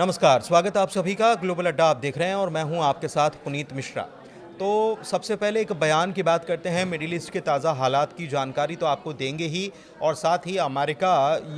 नमस्कार, स्वागत है आप सभी का। ग्लोबल अड्डा आप देख रहे हैं और मैं हूं आपके साथ पुनीत मिश्रा। तो सबसे पहले एक बयान की बात करते हैं। मिडिल ईस्ट के ताज़ा हालात की जानकारी तो आपको देंगे ही, और साथ ही अमेरिका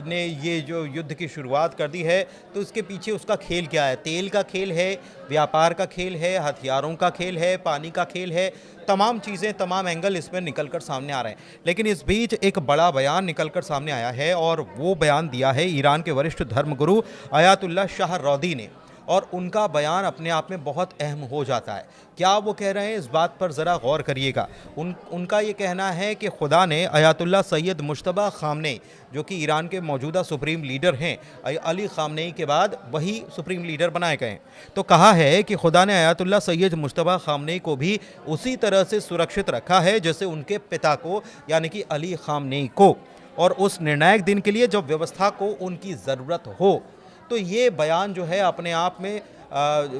ने ये जो युद्ध की शुरुआत कर दी है, तो इसके पीछे उसका खेल क्या है। तेल का खेल है, व्यापार का खेल है, हथियारों का खेल है, पानी का खेल है। तमाम चीज़ें, तमाम एंगल इसमें निकल कर सामने आ रहे हैं। लेकिन इस बीच एक बड़ा बयान निकल कर सामने आया है, और वो बयान दिया है ईरान के वरिष्ठ धर्मगुरु अयातुल्लाह शाह रौदी ने। और उनका बयान अपने आप में बहुत अहम हो जाता है। क्या वो कह रहे हैं, इस बात पर ज़रा गौर करिएगा। उनका ये कहना है कि खुदा ने अयातुल्लाह सैयद मुश्तबा खामनेई, जो कि ईरान के मौजूदा सुप्रीम लीडर हैं, अली खामनेई के बाद वही सुप्रीम लीडर बनाए गए हैं, तो कहा है कि खुदा ने अयातुल्लाह सैयद मुश्तबा खामनेई को भी उसी तरह से सुरक्षित रखा है जैसे उनके पिता को, यानी कि अली खामनेई को, और उस निर्णायक दिन के लिए जब व्यवस्था को उनकी ज़रूरत हो। तो ये बयान जो है अपने आप में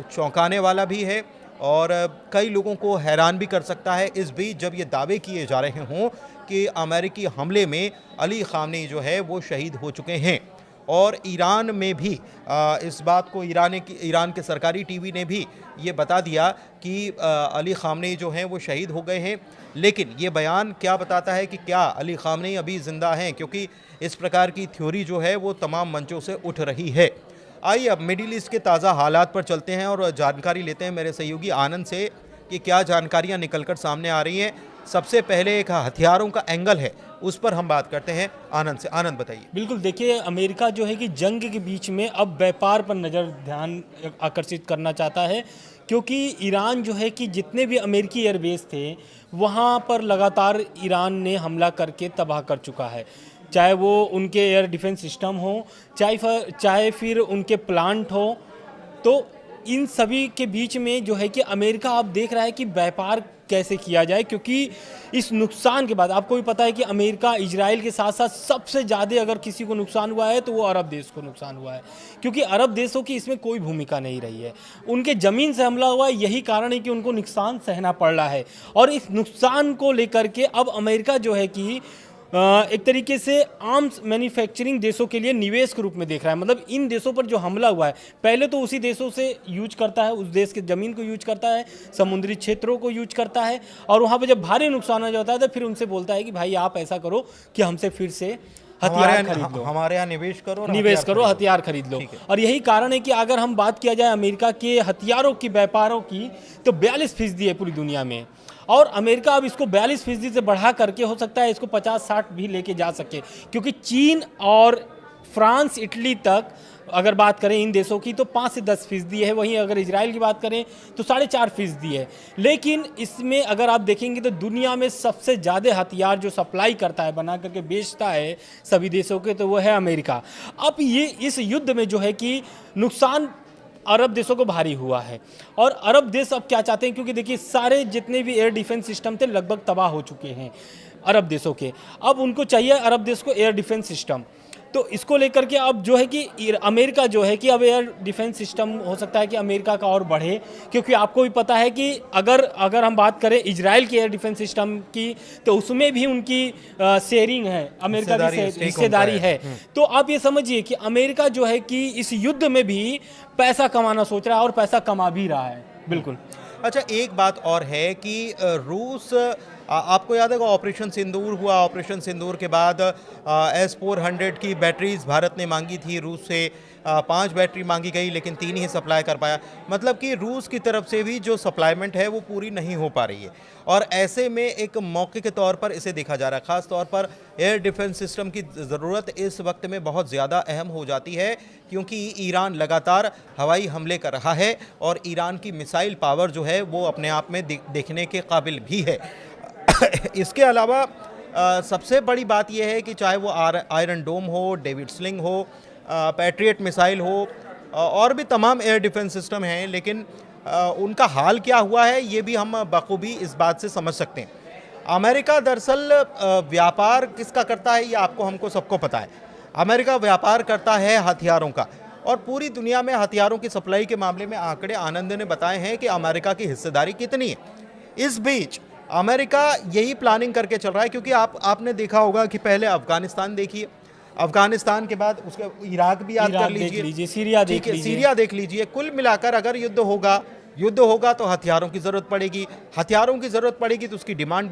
चौंकाने वाला भी है और कई लोगों को हैरान भी कर सकता है। इस बीच जब ये दावे किए जा रहे हों कि अमेरिकी हमले में अली खामनेई जो है वो शहीद हो चुके हैं, और ईरान में भी इस बात को ईरान के सरकारी टीवी ने भी ये बता दिया कि अली खामनेई जो हैं वो शहीद हो गए हैं। लेकिन ये बयान क्या बताता है कि क्या अली खामनेई अभी ज़िंदा हैं, क्योंकि इस प्रकार की थ्योरी जो है वो तमाम मंचों से उठ रही है। आइए अब मिडिल ईस्ट के ताज़ा हालात पर चलते हैं और जानकारी लेते हैं मेरे सहयोगी आनंद से कि क्या जानकारियां निकलकर सामने आ रही हैं। सबसे पहले एक हथियारों का एंगल है, उस पर हम बात करते हैं आनंद से। आनंद बताइए। बिल्कुल, देखिए अमेरिका जो है कि जंग के बीच में अब व्यापार पर ध्यान आकर्षित करना चाहता है, क्योंकि ईरान जो है कि जितने भी अमेरिकी एयरबेस थे वहाँ पर लगातार ईरान ने हमला करके तबाह कर चुका है। चाहे वो उनके एयर डिफेंस सिस्टम हो, चाहे फिर उनके प्लांट हो। तो इन सभी के बीच में जो है कि अमेरिका अब देख रहा है कि व्यापार कैसे किया जाए, क्योंकि इस नुकसान के बाद आपको भी पता है कि अमेरिका इजराइल के साथ साथ सबसे ज़्यादा अगर किसी को नुकसान हुआ है तो वो अरब देश को नुकसान हुआ है, क्योंकि अरब देशों की इसमें कोई भूमिका नहीं रही है। उनके ज़मीन से हमला हुआ है, यही कारण है कि उनको नुकसान सहना पड़ रहा है। और इस नुकसान को लेकर के अब अमेरिका जो है कि एक तरीके से आर्म्स मैन्युफैक्चरिंग देशों के लिए निवेश के रूप में देख रहा है। मतलब इन देशों पर जो हमला हुआ है, पहले तो उसी देशों से यूज करता है, उस देश की ज़मीन को यूज करता है, समुद्री क्षेत्रों को यूज करता है, और वहाँ पर जब भारी नुकसान हो जाता है तो फिर उनसे बोलता है कि भाई आप ऐसा करो कि हमसे फिर से हथियार खरीद लो, हमारे यहाँ निवेश करो, हथियार खरीद लो। और यही कारण है कि अगर हम बात किया जाए अमेरिका के हथियारों की, व्यापारों की, तो 42% है पूरी दुनिया में, और अमेरिका अब इसको 42% से बढ़ा करके हो सकता है इसको 50-60 भी लेके जा सके, क्योंकि चीन और फ्रांस, इटली तक अगर बात करें इन देशों की तो 5 से 10% है। वहीं अगर इजराइल की बात करें तो 4.5% है। लेकिन इसमें अगर आप देखेंगे तो दुनिया में सबसे ज़्यादा हथियार जो सप्लाई करता है, बना करके बेचता है सभी देशों के, तो वो है अमेरिका। अब ये इस युद्ध में जो है कि नुकसान अरब देशों को भारी हुआ है, और अरब देश अब क्या चाहते हैं, क्योंकि देखिए सारे जितने भी एयर डिफेंस सिस्टम थे लगभग तबाह हो चुके हैं अरब देशों के। अब उनको चाहिए अरब देश को एयर डिफेंस सिस्टम। तो इसको लेकर के अब जो है कि अमेरिका जो है कि अब एयर डिफेंस सिस्टम हो सकता है कि अमेरिका का और बढ़े, क्योंकि आपको भी पता है कि अगर हम बात करें इजराइल के एयर डिफेंस सिस्टम की, तो उसमें भी उनकी शेयरिंग है, अमेरिका की हिस्सेदारी है। तो आप ये समझिए कि अमेरिका जो है कि इस युद्ध में भी पैसा कमाना सोच रहा है, और पैसा कमा भी रहा है। बिल्कुल। अच्छा, एक बात और है कि रूस, आपको याद है ऑपरेशन सिंदूर हुआ। ऑपरेशन सिंदूर के बाद S-400 की बैटरीज भारत ने मांगी थी रूस से। 5 बैटरी मांगी गई, लेकिन 3 ही सप्लाई कर पाया। मतलब कि रूस की तरफ से भी जो सप्लाईमेंट है वो पूरी नहीं हो पा रही है, और ऐसे में एक मौके के तौर पर इसे देखा जा रहा है। ख़ास तौर पर एयर डिफेंस सिस्टम की ज़रूरत इस वक्त में बहुत ज़्यादा अहम हो जाती है, क्योंकि ईरान लगातार हवाई हमले कर रहा है, और ईरान की मिसाइल पावर जो है वो अपने आप में देखने के काबिल भी है। इसके अलावा सबसे बड़ी बात यह है कि चाहे वो आयरन डोम हो, डेविड स्लिंग हो, पैट्रियट मिसाइल हो, और भी तमाम एयर डिफेंस सिस्टम हैं, लेकिन उनका हाल क्या हुआ है ये भी हम बखूबी इस बात से समझ सकते हैं। अमेरिका दरअसल व्यापार किसका करता है ये आपको हमको सबको पता है। अमेरिका व्यापार करता है हथियारों का, और पूरी दुनिया में हथियारों की सप्लाई के मामले में आंकड़े आनंद ने बताए हैं कि अमेरिका की हिस्सेदारी कितनी है। इस बीच अमेरिका यही प्लानिंग करके चल रहा है, क्योंकि आपने देखा होगा कि पहले अफगानिस्तान देखिए, अफगानिस्तान के बाद उसके इराक भी याद कर देख लीजिए, लीजिए, सीरिया ठीक देख है, लीजिए। सीरिया देख लीजिए। कुल मिलाकर अगर युद्ध होगा तो हथियारों की ज़रूरत पड़ेगी, हथियारों की ज़रूरत पड़ेगी तो उसकी डिमांड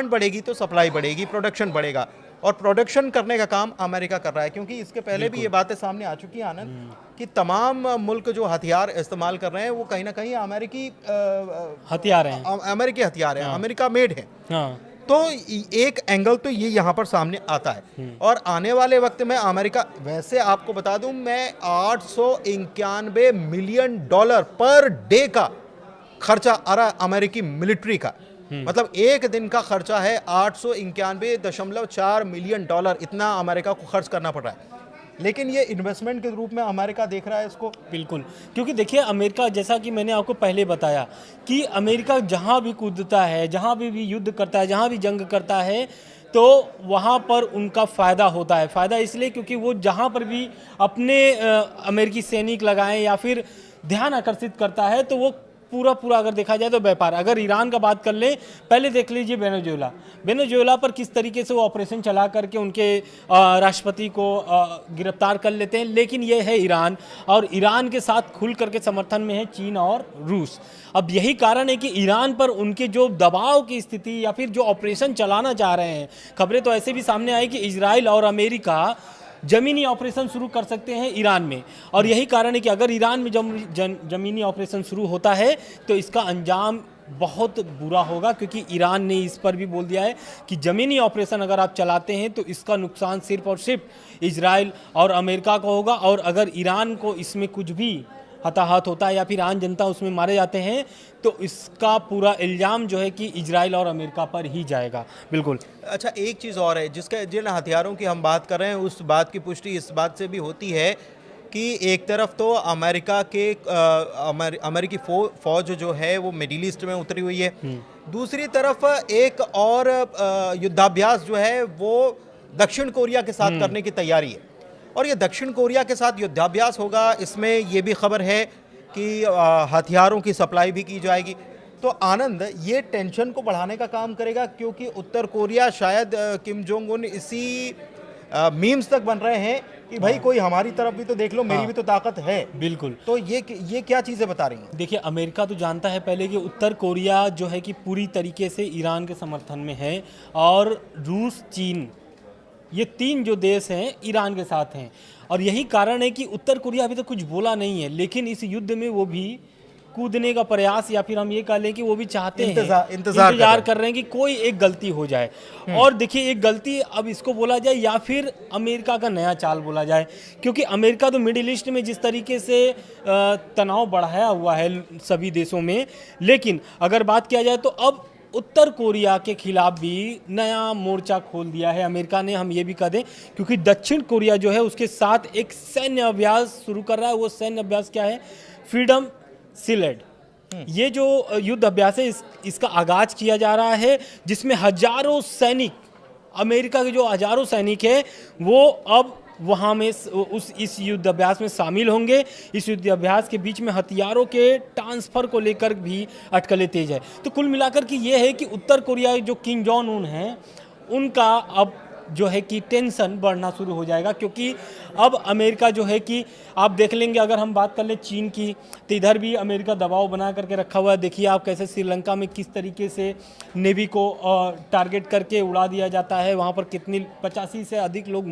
बढ़ेगी तो सप्लाई बढ़ेगी, प्रोडक्शन बढ़ेगा, और प्रोडक्शन करने का काम अमेरिका कर रहा है। क्योंकि इसके पहले भी ये बातें सामने आ चुकी हैं आनंद, कि तमाम मुल्क जो हथियार इस्तेमाल कर रहे हैं वो कहीं ना कहीं अमेरिकी हथियार हैं। अमेरिकी हथियार हैं, अमेरिका मेड है। हाँ, तो एक एंगल तो ये यहाँ पर सामने आता है। और आने वाले वक्त में अमेरिका, वैसे आपको बता दूं मैं, 891 मिलियन डॉलर पर डे का खर्चा आ रहा है अमेरिकी मिलिट्री का। मतलब एक दिन का खर्चा है 891.4 मिलियन डॉलर, इतना अमेरिका को खर्च करना पड़ रहा है। लेकिन ये इन्वेस्टमेंट के रूप में अमेरिका देख रहा है इसको। बिल्कुल, क्योंकि देखिए अमेरिका, जैसा कि मैंने आपको पहले बताया कि अमेरिका जहाँ भी कूदता है, जहाँ भी युद्ध करता है, जहाँ भी जंग करता है, तो वहाँ पर उनका फ़ायदा होता है। फ़ायदा इसलिए क्योंकि वो जहाँ पर भी अपने अमेरिकी सैनिक लगाएं या फिर ध्यान आकर्षित करता है, तो वो पूरा अगर देखा जाए तो व्यापार। अगर ईरान का बात कर लें, पहले देख लीजिए वेनेजुएला पर किस तरीके से वो ऑपरेशन चला करके उनके राष्ट्रपति को गिरफ्तार कर लेते हैं। लेकिन ये है ईरान, और ईरान के साथ खुल करके समर्थन में है चीन और रूस। अब यही कारण है कि ईरान पर उनके जो दबाव की स्थिति या फिर जो ऑपरेशन चलाना चाह रहे हैं, खबरें तो ऐसे भी सामने आई कि इजराइल और अमेरिका जमीनी ऑपरेशन शुरू कर सकते हैं ईरान में। और यही कारण है कि अगर ईरान में जमीनी ऑपरेशन शुरू होता है तो इसका अंजाम बहुत बुरा होगा, क्योंकि ईरान ने इस पर भी बोल दिया है कि जमीनी ऑपरेशन अगर आप चलाते हैं तो इसका नुकसान सिर्फ और सिर्फ इजराइल और अमेरिका का होगा। और अगर ईरान को इसमें कुछ भी हताहत होता है या फिर आम जनता उसमें मारे जाते हैं तो इसका पूरा इल्ज़ाम जो है कि इजराइल और अमेरिका पर ही जाएगा। बिल्कुल। अच्छा, एक चीज़ और है जिन हथियारों की हम बात कर रहे हैं, उस बात की पुष्टि इस बात से भी होती है कि एक तरफ तो अमेरिका के अमेरिकी फौज जो है वो मिडिल ईस्ट में उतरी हुई है, दूसरी तरफ एक और युद्धाभ्यास जो है वो दक्षिण कोरिया के साथ करने की तैयारी है। और ये दक्षिण कोरिया के साथ युद्धाभ्यास होगा, इसमें ये भी खबर है कि हथियारों की सप्लाई भी की जाएगी। तो आनंद, ये टेंशन को बढ़ाने का काम करेगा, क्योंकि उत्तर कोरिया शायद किम जोंग उन इसी मीम्स तक बन रहे हैं कि भाई कोई हमारी तरफ भी तो देख लो, मेरी भी तो ताकत है। बिल्कुल। तो ये क्या चीज़ें बता रही हैं? देखिए, अमेरिका तो जानता है पहले कि उत्तर कोरिया जो है कि पूरी तरीके से ईरान के समर्थन में है, और रूस, चीन, ये तीन जो देश हैं ईरान के साथ हैं। और यही कारण है कि उत्तर कोरिया अभी तक कुछ बोला नहीं है, लेकिन इस युद्ध में वो भी कूदने का प्रयास, या फिर हम ये कह लें कि वो भी चाहते हैं, इंतजार कर रहे हैं कि कोई एक गलती हो जाए। और देखिए, एक गलती अब इसको बोला जाए या फिर अमेरिका का नया चाल बोला जाए, क्योंकि अमेरिका तो मिडिल ईस्ट में जिस तरीके से तनाव बढ़ाया हुआ है सभी देशों में, लेकिन अगर बात किया जाए तो अब उत्तर कोरिया के खिलाफ भी नया मोर्चा खोल दिया है अमेरिका ने, हम ये भी कह दें, क्योंकि दक्षिण कोरिया जो है उसके साथ एक सैन्य अभ्यास शुरू कर रहा है। वो सैन्य अभ्यास क्या है? Freedom shield. ये जो युद्ध अभ्यास है इसका आगाज किया जा रहा है, जिसमें हजारों सैनिक, अमेरिका के जो हजारों सैनिक हैं वो अब वहाँ में इस युद्ध अभ्यास में शामिल होंगे। इस युद्ध अभ्यास के बीच में हथियारों के ट्रांसफ़र को लेकर भी अटकलें तेज है। तो कुल मिलाकर के ये है कि उत्तर कोरिया जो किम जोंग उन हैं, उनका अब जो है कि टेंशन बढ़ना शुरू हो जाएगा, क्योंकि अब अमेरिका जो है कि आप देख लेंगे, अगर हम बात कर लें चीन की, तो इधर भी अमेरिका दबाव बना करके रखा हुआ है। देखिए आप कैसे श्रीलंका में किस तरीके से नेवी को टारगेट करके उड़ा दिया जाता है, वहाँ पर कितनी 85 से अधिक लोग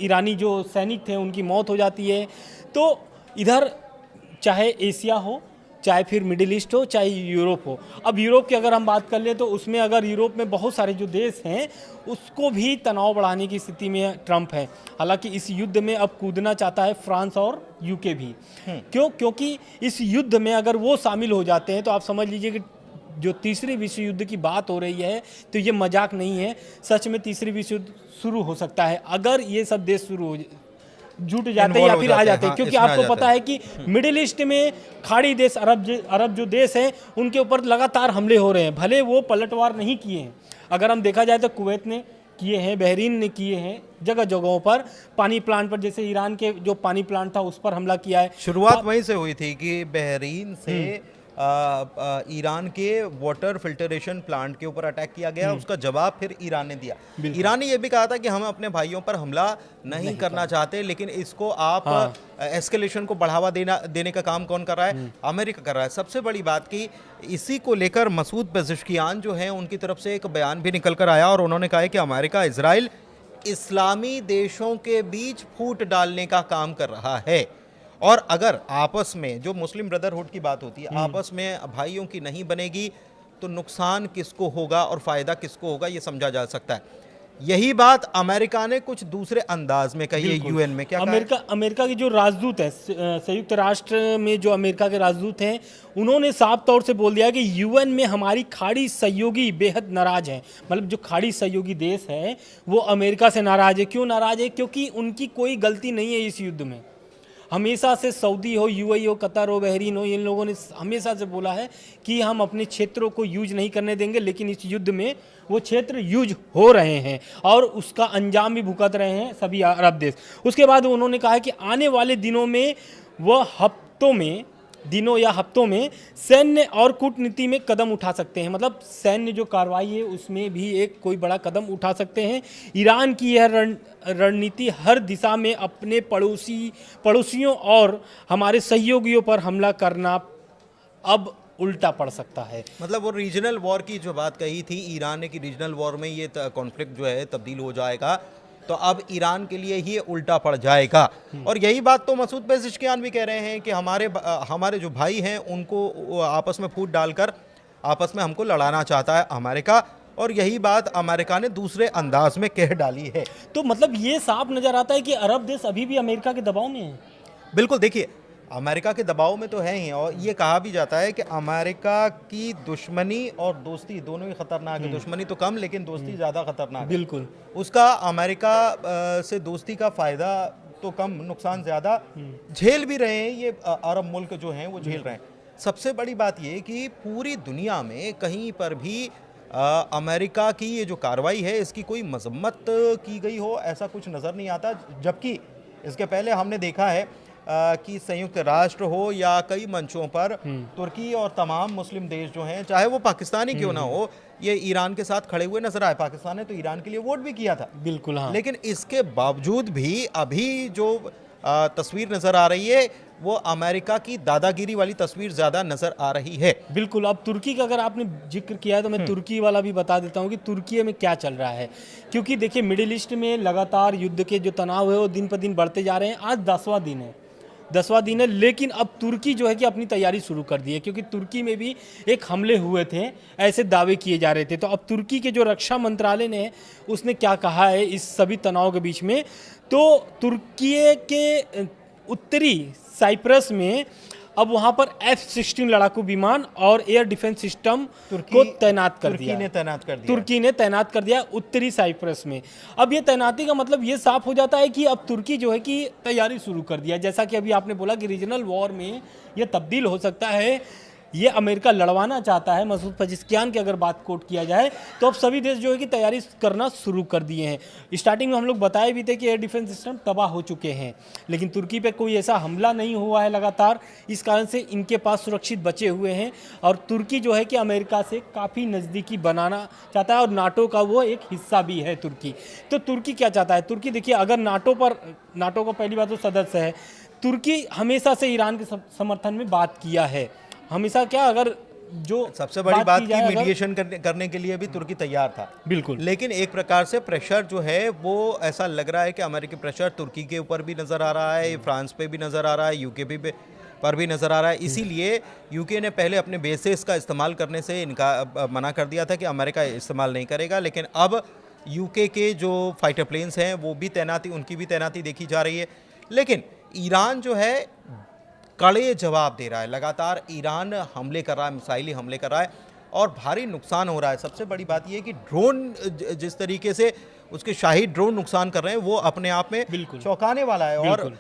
ईरानी जो सैनिक थे उनकी मौत हो जाती है। तो इधर चाहे एशिया हो, चाहे फिर मिडिल ईस्ट हो, चाहे यूरोप हो। अब यूरोप की अगर हम बात कर ले तो उसमें अगर यूरोप में बहुत सारे जो देश हैं उसको भी तनाव बढ़ाने की स्थिति में ट्रंप है। हालांकि इस युद्ध में अब कूदना चाहता है फ्रांस और यूके भी। क्योंकि इस युद्ध में अगर वो शामिल हो जाते हैं तो आप समझ लीजिए कि जो तीसरे विश्व युद्ध की बात हो रही है तो ये मजाक नहीं है, सच में तीसरी विश्व युद्ध शुरू हो सकता है अगर ये सब देश शुरू हो जुट जाते हैं या फिर आ जाते हैं। क्योंकि आपको पता है कि मिडिल ईस्ट में खाड़ी देश, अरब जो देश हैं उनके ऊपर लगातार हमले हो रहे हैं, भले वो पलटवार नहीं किए हैं। अगर हम देखा जाए तो कुवैत ने किए हैं, बहरीन ने किए हैं, जगह जगहों पर पानी प्लांट पर, जैसे ईरान के जो पानी प्लांट था उस पर हमला किया है। शुरुआत वहीं से हुई थी कि बहरीन से ईरान के वाटर फिल्टरेशन प्लांट के ऊपर अटैक किया गया, उसका जवाब फिर ईरान ने दिया। ईरान ने यह भी कहा था कि हम अपने भाइयों पर हमला नहीं करना चाहते, लेकिन इसको आप एस्केलेशन को बढ़ावा देने का काम कौन कर रहा है? अमेरिका कर रहा है। सबसे बड़ी बात कि इसी को लेकर मसूद पेज़ेश्कियान जो हैं उनकी तरफ से एक बयान भी निकल कर आया और उन्होंने कहा है कि अमेरिका इजराइल इस्लामी देशों के बीच फूट डालने का काम कर रहा है, और अगर आपस में जो मुस्लिम ब्रदरहुड की बात होती है, आपस में भाइयों की नहीं बनेगी तो नुकसान किसको होगा और फ़ायदा किसको होगा, ये समझा जा सकता है। यही बात अमेरिका ने कुछ दूसरे अंदाज में कही है यूएन में। क्या अमेरिका के जो राजदूत हैं, संयुक्त राष्ट्र में जो अमेरिका के राजदूत हैं, उन्होंने साफ तौर से बोल दिया कि यूएन में हमारी खाड़ी सहयोगी बेहद नाराज हैं। मतलब जो खाड़ी सहयोगी देश है वो अमेरिका से नाराज है। क्यों नाराज है? क्योंकि उनकी कोई गलती नहीं है इस युद्ध में। हमेशा से सऊदी हो, यूएई हो, कतर हो, बहरीन हो, इन लोगों ने हमेशा से बोला है कि हम अपने क्षेत्रों को यूज नहीं करने देंगे, लेकिन इस युद्ध में वो क्षेत्र यूज हो रहे हैं और उसका अंजाम भी भुगत रहे हैं सभी अरब देश। उसके बाद उन्होंने कहा है कि आने वाले दिनों में वह दिनों या हफ्तों में सैन्य और कूटनीति में कदम उठा सकते हैं। मतलब सैन्य जो कार्रवाई है उसमें भी एक कोई बड़ा कदम उठा सकते हैं। ईरान की यह रणनीति हर दिशा में अपने पड़ोसियों और हमारे सहयोगियों पर हमला करना अब उल्टा पड़ सकता है। मतलब वो रीजनल वॉर की जो बात कही थी ईरान ने कि रीजनल वॉर में ये कॉन्फ्लिक्ट जो है तब्दील हो जाएगा, तो अब ईरान के लिए ही उल्टा पड़ जाएगा। और यही बात तो मसूद पेज़ेश्कियान भी कह रहे हैं कि हमारे जो भाई हैं उनको आपस में फूट डालकर आपस में हमको लड़ाना चाहता है अमेरिका, और यही बात अमेरिका ने दूसरे अंदाज में कह डाली है। तो मतलब ये साफ नज़र आता है कि अरब देश अभी भी अमेरिका के दबाव में है। बिल्कुल, देखिए अमेरिका के दबाव में तो है ही, और ये कहा भी जाता है कि अमेरिका की दुश्मनी और दोस्ती दोनों ही खतरनाक है। दुश्मनी तो कम, लेकिन दोस्ती ज़्यादा खतरनाक है। बिल्कुल, उसका अमेरिका से दोस्ती का फ़ायदा तो कम, नुकसान ज़्यादा। झेल भी रहे हैं ये अरब मुल्क जो हैं वो झेल रहे हैं। सबसे बड़ी बात ये कि पूरी दुनिया में कहीं पर भी अमेरिका की ये जो कार्रवाई है इसकी कोई मजम्मत की गई हो ऐसा कुछ नज़र नहीं आता, जबकि इसके पहले हमने देखा है कि संयुक्त राष्ट्र हो या कई मंचों पर तुर्की और तमाम मुस्लिम देश जो हैं, चाहे वो पाकिस्तानी क्यों ना हो, ये ईरान के साथ खड़े हुए नजर आए। पाकिस्तान ने तो ईरान के लिए वोट भी किया था। बिल्कुल, हाँ। लेकिन इसके बावजूद भी अभी जो तस्वीर नजर आ रही है वो अमेरिका की दादागिरी वाली तस्वीर ज्यादा नजर आ रही है। बिल्कुल। अब तुर्की का अगर आपने जिक्र किया है तो मैं तुर्की वाला भी बता देता हूँ कि तुर्की में क्या चल रहा है। क्योंकि देखिए मिडिल ईस्ट में लगातार युद्ध के जो तनाव है वो दिन पर दिन बढ़ते जा रहे हैं। आज 10वां दिन है, लेकिन अब तुर्की जो है कि अपनी तैयारी शुरू कर दी है, क्योंकि तुर्की में भी एक हमले हुए थे, ऐसे दावे किए जा रहे थे। तो अब तुर्की के जो रक्षा मंत्रालय ने उसने क्या कहा है इस सभी तनाव के बीच में, तो तुर्की के उत्तरी साइप्रस में अब वहां पर F-16 लड़ाकू विमान और एयर डिफेंस सिस्टम को तैनात कर दिया। तुर्की ने तैनात कर दिया उत्तरी साइप्रस में। अब ये तैनाती का मतलब ये साफ हो जाता है कि अब तुर्की जो है कि तैयारी शुरू कर दिया। जैसा कि अभी आपने बोला कि रीजनल वॉर में ये तब्दील हो सकता है, ये अमेरिका लड़वाना चाहता है। मसूद पेज़ेश्कियान की अगर बात कोट किया जाए तो अब सभी देश जो है कि तैयारी करना शुरू कर दिए हैं। स्टार्टिंग में हम लोग बताए भी थे कि एयर डिफेंस सिस्टम तबाह हो चुके हैं, लेकिन तुर्की पे कोई ऐसा हमला नहीं हुआ है लगातार, इस कारण से इनके पास सुरक्षित बचे हुए हैं। और तुर्की जो है कि अमेरिका से काफ़ी नज़दीकी बनाना चाहता है और नाटो का वो एक हिस्सा भी है तुर्की। तो तुर्की क्या चाहता है? तुर्की देखिए, अगर नाटो का पहली बात तो सदस्य है, तुर्की हमेशा से ईरान के समर्थन में बात किया है। हमेशा क्या, अगर जो सबसे बड़ी बात की मीडिएशन करने के लिए भी तुर्की तैयार था। बिल्कुल। लेकिन एक प्रकार से प्रेशर जो है वो ऐसा लग रहा है कि अमेरिकी प्रेशर तुर्की के ऊपर भी नज़र आ रहा है, फ्रांस पे भी नज़र आ रहा है, यूके पर भी नज़र आ रहा है। इसीलिए यूके ने पहले अपने बेसेस का इस्तेमाल करने से मना कर दिया था कि अमेरिका इस्तेमाल नहीं करेगा, लेकिन अब यूके के जो फाइटर प्लेन्स हैं वो भी उनकी भी तैनाती देखी जा रही है। लेकिन ईरान जो है कड़े जवाब दे रहा है, लगातार ईरान हमले कर रहा है, मिसाइली हमले कर रहा है और भारी नुकसान हो रहा है। सबसे बड़ी बात यह है कि ड्रोन जिस तरीके से उसके शाही ड्रोन नुकसान कर रहे हैं वो अपने आप में चौंकाने वाला है। और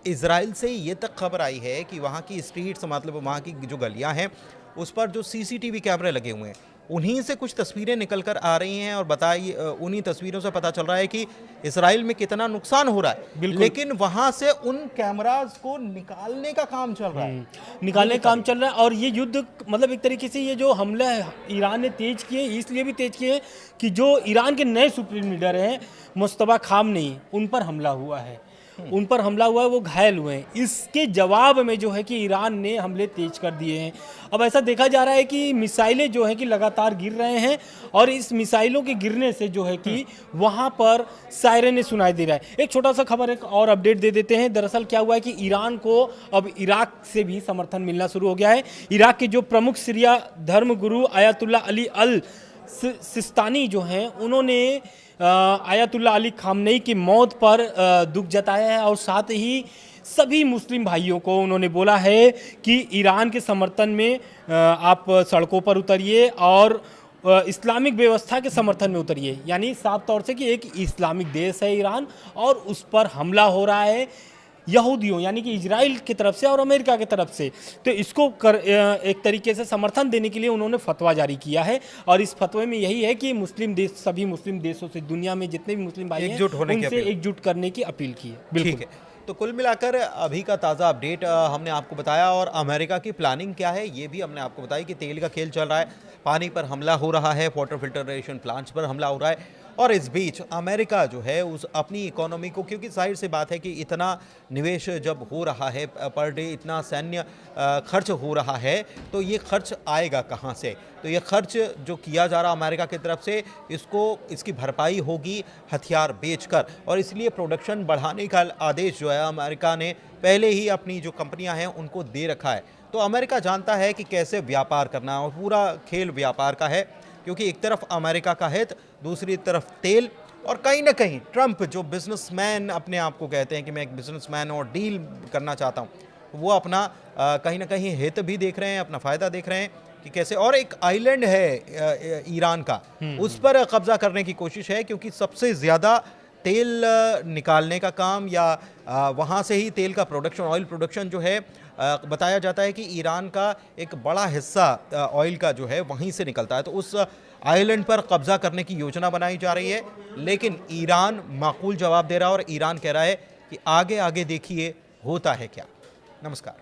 इजराइल से ये तक खबर आई है कि वहाँ की स्ट्रीट्स, मतलब वहाँ की जो गलियाँ हैं उस पर जो CCTV कैमरे लगे हुए हैं उन्हीं से कुछ तस्वीरें निकल कर आ रही हैं और उन्हीं तस्वीरों से पता चल रहा है कि इसराइल में कितना नुकसान हो रहा है, लेकिन वहां से उन कैमरास को निकालने का काम चल रहा है, निकालने का काम चल रहा है। और ये युद्ध मतलब एक तरीके से ये जो हमला ईरान ने तेज किए, इसलिए भी तेज किए कि जो ईरान के नए सुप्रीम लीडर हैं मुस्तफा खामनेई, उन पर हमला हुआ है, वो घायल हुए हैं। इसके जवाब में जो है कि ईरान ने हमले तेज कर दिए हैं। अब ऐसा देखा जा रहा है कि मिसाइलें जो है कि लगातार गिर रहे हैं और इस मिसाइलों के गिरने से जो है कि वहां पर सायरन सुनाई दे रहा है। एक छोटा सा खबर, एक और अपडेट दे देते हैं। दरअसल क्या हुआ है कि ईरान को अब इराक से भी समर्थन मिलना शुरू हो गया है। इराक के जो प्रमुख सीरिया धर्मगुरु आयतुल्ला अली अल सिस्तानी जो हैं, उन्होंने आयतुल्ला अली खामनेई की मौत पर दुख जताया है और साथ ही सभी मुस्लिम भाइयों को उन्होंने बोला है कि ईरान के समर्थन में आप सड़कों पर उतरिए और इस्लामिक व्यवस्था के समर्थन में उतरिए। यानी साफ तौर से कि एक इस्लामिक देश है ईरान और उस पर हमला हो रहा है यहूदियों यानी कि इजराइल की तरफ से और अमेरिका की तरफ से। तो इसको एक तरीके से समर्थन देने के लिए उन्होंने फतवा जारी किया है और इस फतवे में यही है कि मुस्लिम देश, सभी मुस्लिम देशों से, दुनिया में जितने भी मुस्लिम भाई हैं, उनसे एकजुट करने की अपील की है। बिल्कुल। तो कुल मिलाकर अभी का ताज़ा अपडेट हमने आपको बताया और अमेरिका की प्लानिंग क्या है ये भी हमने आपको बताया कि तेल का खेल चल रहा है, पानी पर हमला हो रहा है, वाटर फिल्टरेशन प्लांट्स पर हमला हो रहा है और इस बीच अमेरिका जो है उस अपनी इकोनॉमी को, क्योंकि जाहिर सी बात है कि इतना निवेश जब हो रहा है पर डे, इतना सैन्य खर्च हो रहा है, तो ये खर्च आएगा कहाँ से? तो ये खर्च जो किया जा रहा अमेरिका की तरफ से, इसकी भरपाई होगी हथियार बेचकर और इसलिए प्रोडक्शन बढ़ाने का आदेश जो है अमेरिका ने पहले ही अपनी जो कंपनियां हैं उनको दे रखा है। तो अमेरिका जानता है कि कैसे व्यापार करना है और पूरा खेल व्यापार का है, क्योंकि एक तरफ अमेरिका का हित, दूसरी तरफ तेल और कहीं ना कहीं ट्रंप जो बिजनेसमैन अपने आप को कहते हैं कि मैं एक बिजनेसमैन और डील करना चाहता हूँ, वो अपना कहीं ना कहीं हित भी देख रहे हैं, अपना फ़ायदा देख रहे हैं कि कैसे। और एक आइलैंड है ईरान का, उस पर कब्जा करने की कोशिश है, क्योंकि सबसे ज़्यादा तेल निकालने का काम या वहाँ से ही तेल का प्रोडक्शन, ऑयल प्रोडक्शन जो है, बताया जाता है कि ईरान का एक बड़ा हिस्सा ऑयल का जो है वहीं से निकलता है। तो उस आइलैंड पर कब्जा करने की योजना बनाई जा रही है, लेकिन ईरान माकूल जवाब दे रहा है और ईरान कह रहा है कि आगे आगे देखिए होता है क्या। नमस्कार।